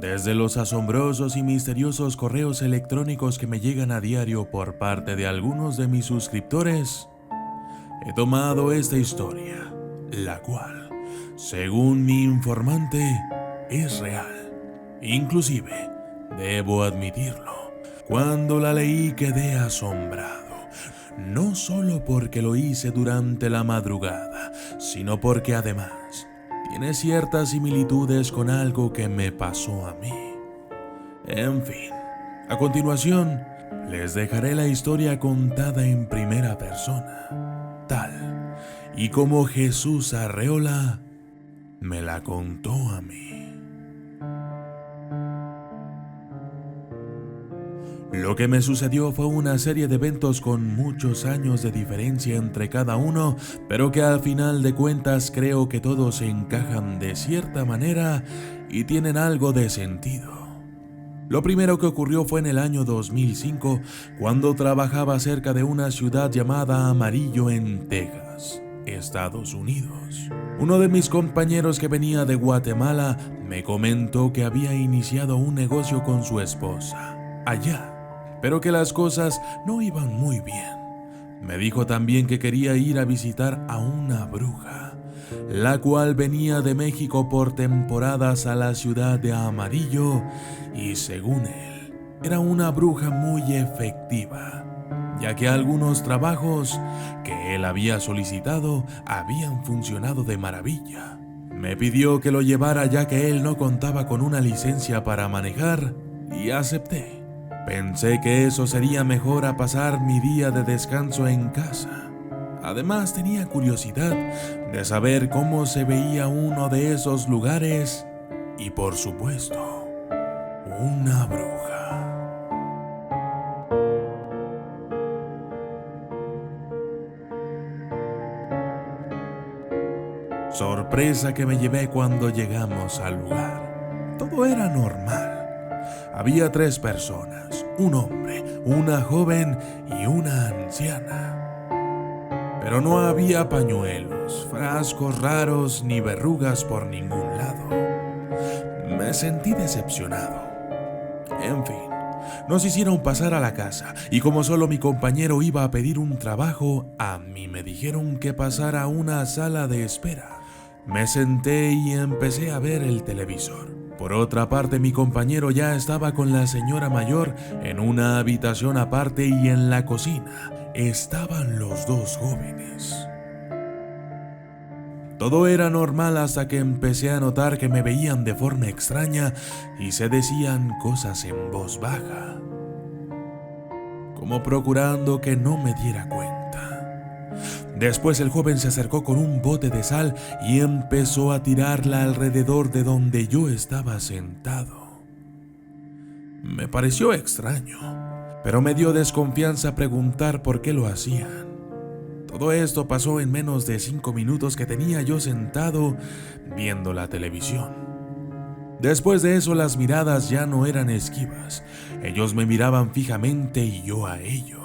Desde los asombrosos y misteriosos correos electrónicos que me llegan a diario por parte de algunos de mis suscriptores, he tomado esta historia, la cual, según mi informante, es real. Inclusive, debo admitirlo, cuando la leí quedé asombrado, no solo porque lo hice durante la madrugada, sino porque además tiene ciertas similitudes con algo que me pasó a mí. En fin, a continuación, les dejaré la historia contada en primera persona, tal y como Jesús Arreola me la contó a mí. Lo que me sucedió fue una serie de eventos con muchos años de diferencia entre cada uno, pero que al final de cuentas creo que todos se encajan de cierta manera y tienen algo de sentido. Lo primero que ocurrió fue en el año 2005, cuando trabajaba cerca de una ciudad llamada Amarillo en Texas, Estados Unidos. Uno de mis compañeros que venía de Guatemala me comentó que había iniciado un negocio con su esposa allá, pero que las cosas no iban muy bien. Me dijo también que quería ir a visitar a una bruja, la cual venía de México por temporadas a la ciudad de Amarillo y según él, era una bruja muy efectiva, ya que algunos trabajos que él había solicitado habían funcionado de maravilla. Me pidió que lo llevara ya que él no contaba con una licencia para manejar y acepté. Pensé que eso sería mejor a pasar mi día de descanso en casa. Además tenía curiosidad de saber cómo se veía uno de esos lugares y por supuesto, una bruja. Sorpresa que me llevé cuando llegamos al lugar. Todo era normal. Había 3 personas, un hombre, una joven y una anciana. Pero no había pañuelos, frascos raros ni verrugas por ningún lado. Me sentí decepcionado. En fin, nos hicieron pasar a la casa y como solo mi compañero iba a pedir un trabajo, a mí me dijeron que pasara a una sala de espera. Me senté y empecé a ver el televisor. Por otra parte, mi compañero ya estaba con la señora mayor en una habitación aparte y en la cocina estaban los 2 jóvenes. Todo era normal hasta que empecé a notar que me veían de forma extraña y se decían cosas en voz baja, como procurando que no me diera cuenta. Después el joven se acercó con un bote de sal y empezó a tirarla alrededor de donde yo estaba sentado. Me pareció extraño, pero me dio desconfianza preguntar por qué lo hacían. Todo esto pasó en menos de 5 minutos que tenía yo sentado viendo la televisión. Después de eso las miradas ya no eran esquivas, ellos me miraban fijamente y yo a ellos.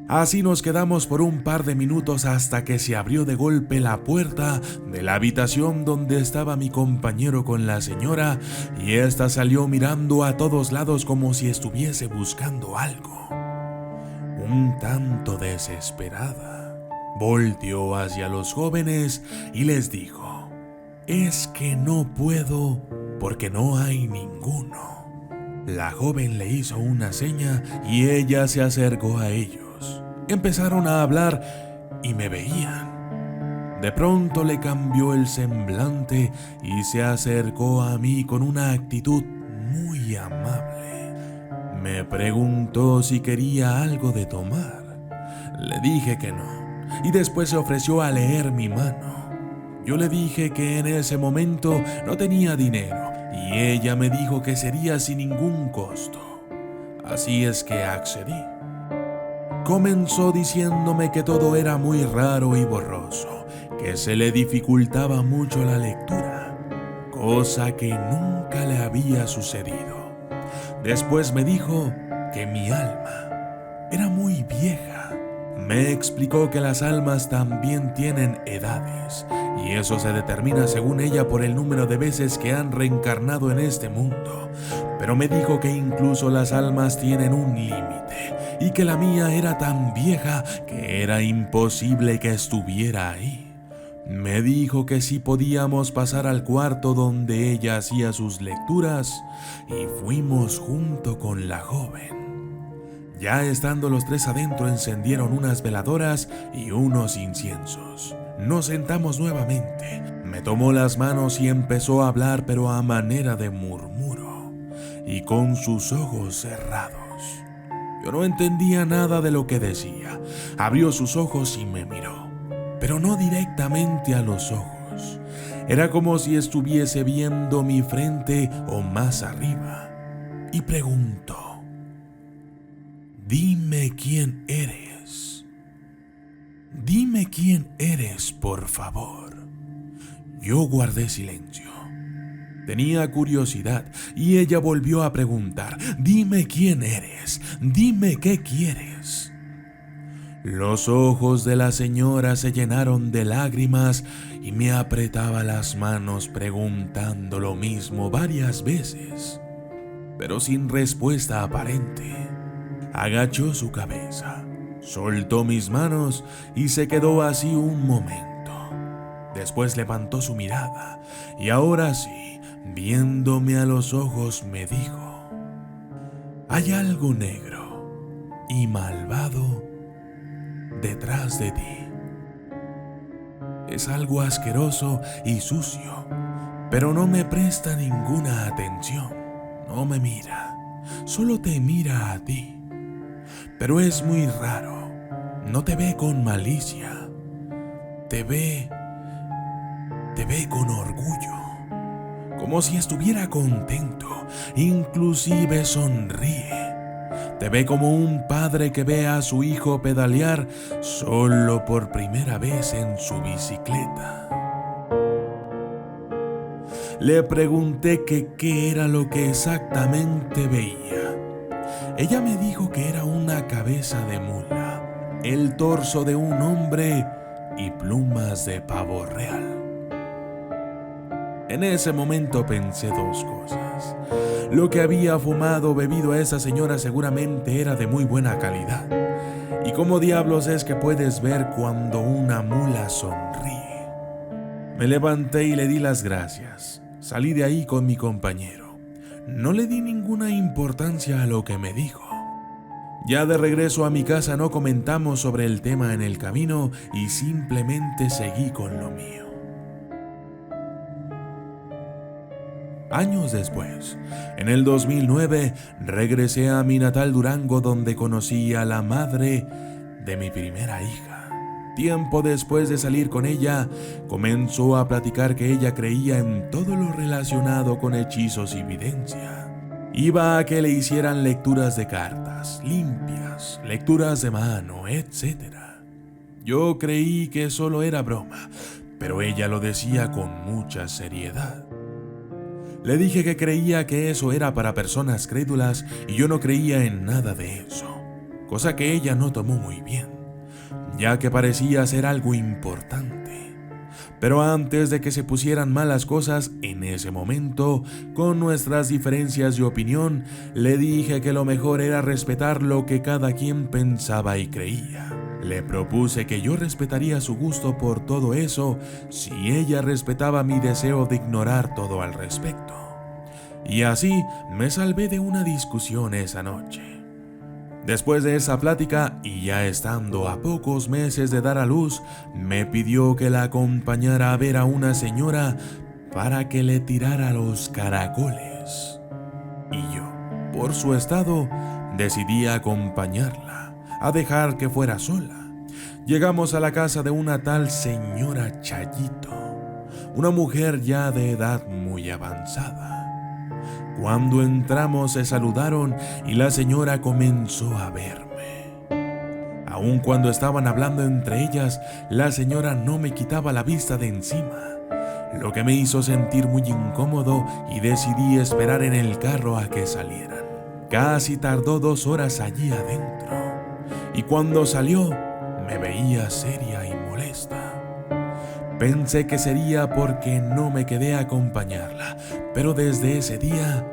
Así nos quedamos por un par de minutos hasta que se abrió de golpe la puerta de la habitación donde estaba mi compañero con la señora y ésta salió mirando a todos lados como si estuviese buscando algo. Un tanto desesperada, volteó hacia los jóvenes y les dijo: «Es que no puedo porque no hay ninguno». La joven le hizo una seña y ella se acercó a ellos. Empezaron a hablar y me veían. De pronto le cambió el semblante y se acercó a mí con una actitud muy amable. Me preguntó si quería algo de tomar. Le dije que no y después se ofreció a leer mi mano. Yo le dije que en ese momento no tenía dinero y ella me dijo que sería sin ningún costo. Así es que accedí. Comenzó diciéndome que todo era muy raro y borroso, que se le dificultaba mucho la lectura, cosa que nunca le había sucedido. Después me dijo que mi alma era muy vieja. Me explicó que las almas también tienen edades y eso se determina según ella por el número de veces que han reencarnado en este mundo. Pero me dijo que incluso las almas tienen un límite y que la mía era tan vieja que era imposible que estuviera ahí. Me dijo que sí podíamos pasar al cuarto donde ella hacía sus lecturas y fuimos junto con la joven. Ya estando los tres adentro, encendieron unas veladoras y unos inciensos. Nos sentamos nuevamente. Me tomó las manos y empezó a hablar, pero a manera de murmuro y con sus ojos cerrados. Yo no entendía nada de lo que decía. Abrió sus ojos y me miró, pero no directamente a los ojos. Era como si estuviese viendo mi frente o más arriba. Y preguntó: dime quién eres. Dime quién eres, por favor. Yo guardé silencio. Tenía curiosidad y ella volvió a preguntar: dime quién eres, dime qué quieres. Los ojos de la señora se llenaron de lágrimas y me apretaba las manos preguntando lo mismo varias veces, pero sin respuesta aparente. Agachó su cabeza, soltó mis manos y se quedó así un momento. Después levantó su mirada y ahora sí, viéndome a los ojos, me dijo: hay algo negro y malvado detrás de ti. Es algo asqueroso y sucio, pero no me presta ninguna atención. No me mira, solo te mira a ti. Pero es muy raro, no te ve con malicia, te ve con orgullo, como si estuviera contento, inclusive sonríe. Te ve como un padre que ve a su hijo pedalear solo por primera vez en su bicicleta. Le pregunté que qué era lo que exactamente veía. Ella me dijo que era una cabeza de mula, el torso de un hombre y plumas de pavo real. En ese momento pensé dos cosas. Lo que había fumado o bebido a esa señora seguramente era de muy buena calidad. ¿Y cómo diablos es que puedes ver cuando una mula sonríe? Me levanté y le di las gracias. Salí de ahí con mi compañero. No le di ninguna importancia a lo que me dijo. Ya de regreso a mi casa no comentamos sobre el tema en el camino y simplemente seguí con lo mío. Años después, en el 2009, regresé a mi natal Durango, donde conocí a la madre de mi primera hija. Tiempo después de salir con ella, comenzó a platicar que ella creía en todo lo relacionado con hechizos y videncia. Iba a que le hicieran lecturas de cartas, limpias, lecturas de mano, etc. Yo creí que solo era broma, pero ella lo decía con mucha seriedad. Le dije que creía que eso era para personas crédulas y yo no creía en nada de eso, cosa que ella no tomó muy bien, ya que parecía ser algo importante. Pero antes de que se pusieran malas cosas, en ese momento, con nuestras diferencias de opinión, le dije que lo mejor era respetar lo que cada quien pensaba y creía. Le propuse que yo respetaría su gusto por todo eso si ella respetaba mi deseo de ignorar todo al respecto. Y así me salvé de una discusión esa noche. Después de esa plática, y ya estando a pocos meses de dar a luz, me pidió que la acompañara a ver a una señora para que le tirara los caracoles. Y yo, por su estado, decidí acompañarla, a dejar que fuera sola. Llegamos a la casa de una tal señora Chayito, una mujer ya de edad muy avanzada. Cuando entramos se saludaron y la señora comenzó a verme. Aun cuando estaban hablando entre ellas, la señora no me quitaba la vista de encima, lo que me hizo sentir muy incómodo y decidí esperar en el carro a que salieran. Casi tardó 2 horas allí adentro y cuando salió me veía seria y molesta. Pensé que sería porque no me quedé a acompañarla, pero desde ese día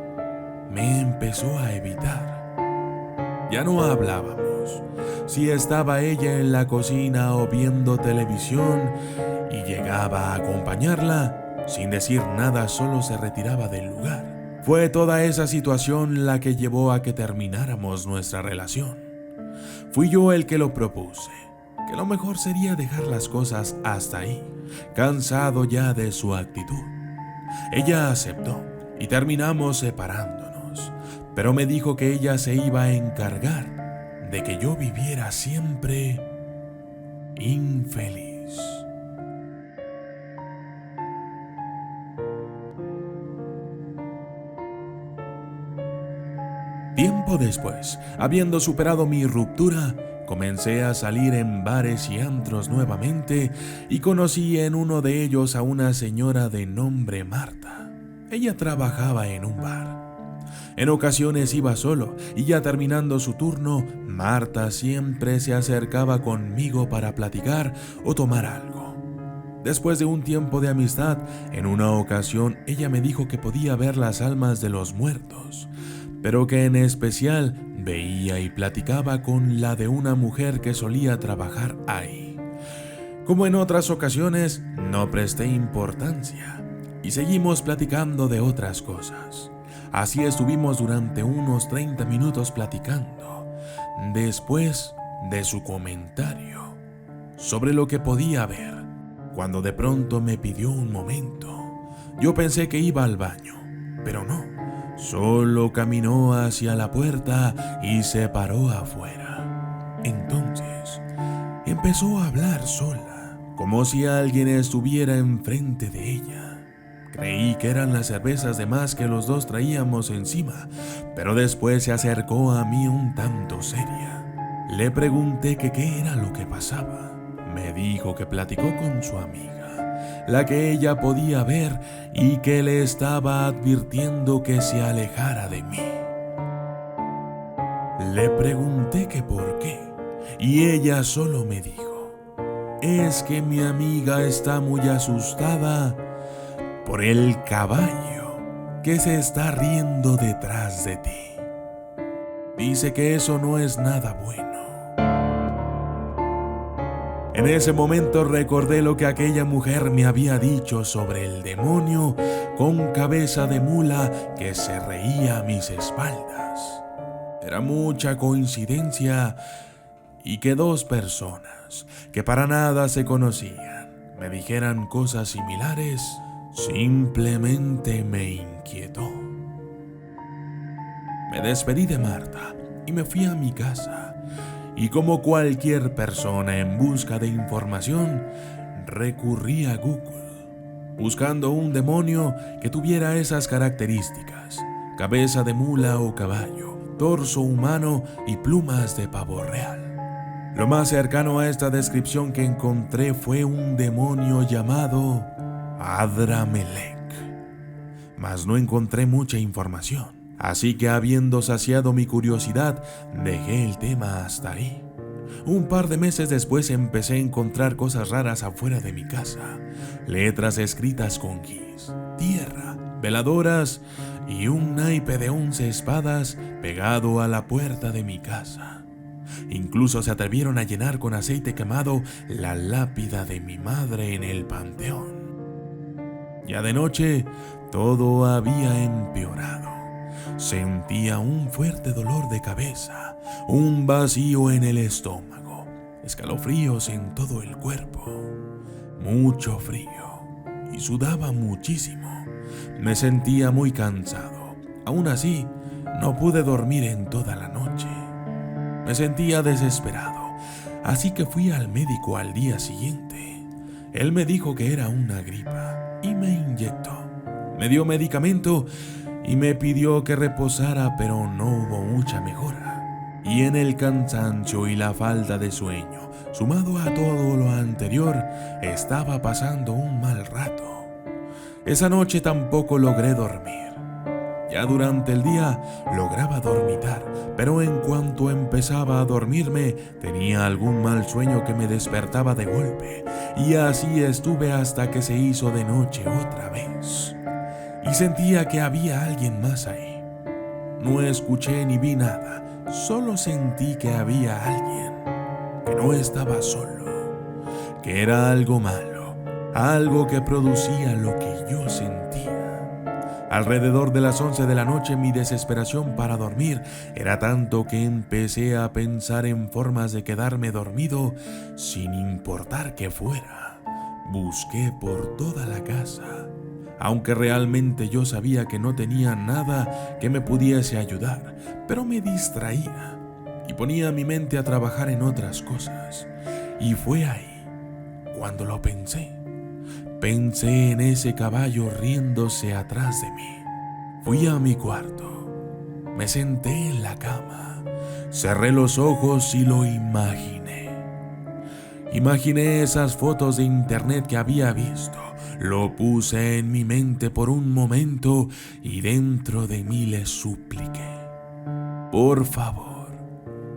me empezó a evitar. Ya no hablábamos. Si estaba ella en la cocina o viendo televisión y llegaba a acompañarla, sin decir nada solo se retiraba del lugar. Fue toda esa situación la que llevó a que termináramos nuestra relación. Fui yo el que lo propuse, que lo mejor sería dejar las cosas hasta ahí, cansado ya de su actitud. Ella aceptó y terminamos separándonos, pero me dijo que ella se iba a encargar de que yo viviera siempre infeliz. Tiempo después, habiendo superado mi ruptura, comencé a salir en bares y antros nuevamente y conocí en uno de ellos a una señora de nombre Marta. Ella trabajaba en un bar. En ocasiones iba solo y ya terminando su turno, Marta siempre se acercaba conmigo para platicar o tomar algo. Después de un tiempo de amistad, en una ocasión ella me dijo que podía ver las almas de los muertos, pero que en especial veía y platicaba con la de una mujer que solía trabajar ahí. Como en otras ocasiones, no presté importancia y seguimos platicando de otras cosas. Así estuvimos durante unos 30 minutos platicando, después de su comentario sobre lo que podía ver, cuando de pronto me pidió un momento. Yo pensé que iba al baño, pero no. Solo caminó hacia la puerta y se paró afuera. Entonces, empezó a hablar sola, como si alguien estuviera enfrente de ella. Creí que eran las cervezas de más que los dos traíamos encima, pero después se acercó a mí un tanto seria. Le pregunté que qué era lo que pasaba. Me dijo que platicó con su amiga, la que ella podía ver, y que le estaba advirtiendo que se alejara de mí. Le pregunté que por qué, y ella solo me dijo: es que mi amiga está muy asustada por el caballo que se está riendo detrás de ti. Dice que eso no es nada bueno. En ese momento recordé lo que aquella mujer me había dicho sobre el demonio con cabeza de mula que se reía a mis espaldas. Era mucha coincidencia y que dos personas que para nada se conocían me dijeran cosas similares. Simplemente me inquietó. Me despedí de Marta y me fui a mi casa. Y como cualquier persona en busca de información, recurrí a Google, buscando un demonio que tuviera esas características: cabeza de mula o caballo, torso humano y plumas de pavo real. Lo más cercano a esta descripción que encontré fue un demonio llamado Adramelech, mas no encontré mucha información. Así que, habiendo saciado mi curiosidad, dejé el tema hasta ahí. Un par de meses después empecé a encontrar cosas raras afuera de mi casa. Letras escritas con gis, tierra, veladoras y un naipe de 11 espadas pegado a la puerta de mi casa. Incluso se atrevieron a llenar con aceite quemado la lápida de mi madre en el panteón. Ya de noche, todo había empeorado. Sentía un fuerte dolor de cabeza, un vacío en el estómago, escalofríos en todo el cuerpo, mucho frío y sudaba muchísimo. Me sentía muy cansado. Aún así, no pude dormir en toda la noche. Me sentía desesperado, así que fui al médico al día siguiente. Él me dijo que era una gripa y me inyectó. Me dio medicamento y me pidió que reposara, pero no hubo mucha mejora. Y en el cansancio y la falta de sueño, sumado a todo lo anterior, estaba pasando un mal rato. Esa noche tampoco logré dormir. Ya durante el día lograba dormitar, pero en cuanto empezaba a dormirme, tenía algún mal sueño que me despertaba de golpe, y así estuve hasta que se hizo de noche otra vez. Y sentía que había alguien más ahí. No escuché ni vi nada, solo sentí que había alguien, que no estaba solo, que era algo malo, algo que producía lo que yo sentía. Alrededor de las 11 de la noche mi desesperación para dormir era tanto que empecé a pensar en formas de quedarme dormido sin importar qué fuera. Busqué por toda la casa, aunque realmente yo sabía que no tenía nada que me pudiese ayudar, pero me distraía y ponía mi mente a trabajar en otras cosas. Y fue ahí cuando lo pensé. Pensé en ese caballo riéndose atrás de mí. Fui a mi cuarto, me senté en la cama, cerré los ojos y lo imaginé. Imaginé esas fotos de internet que había visto, lo puse en mi mente por un momento y dentro de mí le supliqué: por favor,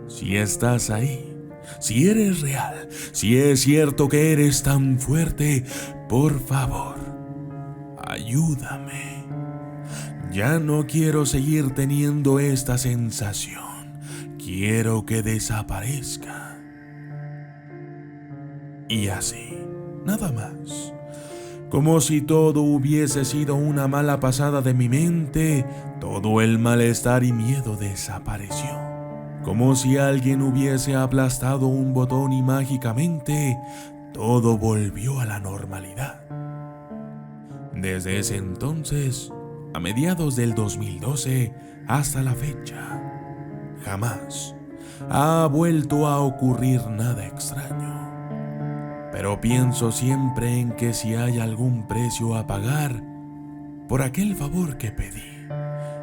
si estás ahí, si eres real, si es cierto que eres tan fuerte, por favor, ayúdame. Ya no quiero seguir teniendo esta sensación. Quiero que desaparezca. Y así, nada más. Como si todo hubiese sido una mala pasada de mi mente, todo el malestar y miedo desapareció. Como si alguien hubiese aplastado un botón y mágicamente todo volvió a la normalidad. Desde ese entonces, a mediados del 2012 hasta la fecha, jamás ha vuelto a ocurrir nada extraño. Pero pienso siempre en que si hay algún precio a pagar por aquel favor que pedí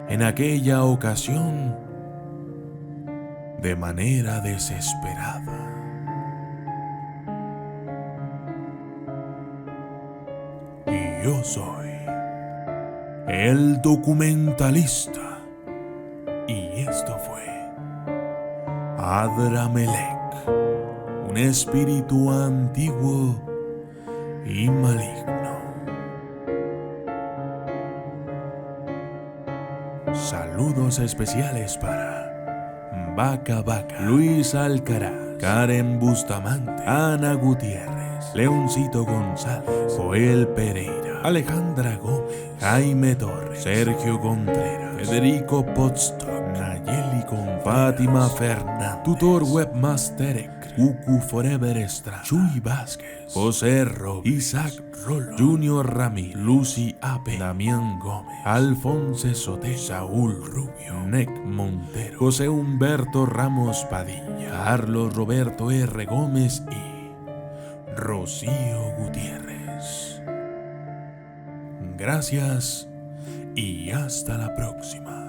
en aquella ocasión de manera desesperada. Y yo soy el documentalista. Y esto fue Adramelech, un espíritu antiguo y maligno. Saludos especiales para Vaca Vaca, Luis Alcaraz, Karen Bustamante, Ana Gutiérrez, Leoncito González, Joel Pereira, Alejandra Gómez, Jaime Torres, Sergio Contreras, Federico Potstock, Nayeli con Fátima Fernández, Tutor Webmaster, Cucu Forever Estrada, Chuy Vázquez, José Rob, Isaac Rolo, Junior Ramírez, Lucy Ape, Damián Gómez, Alfonso Sote, Saúl Rubio, Nec Montero, José Humberto Ramos Padilla, Carlos Roberto R. Gómez y Rocío Gutiérrez. Gracias y hasta la próxima.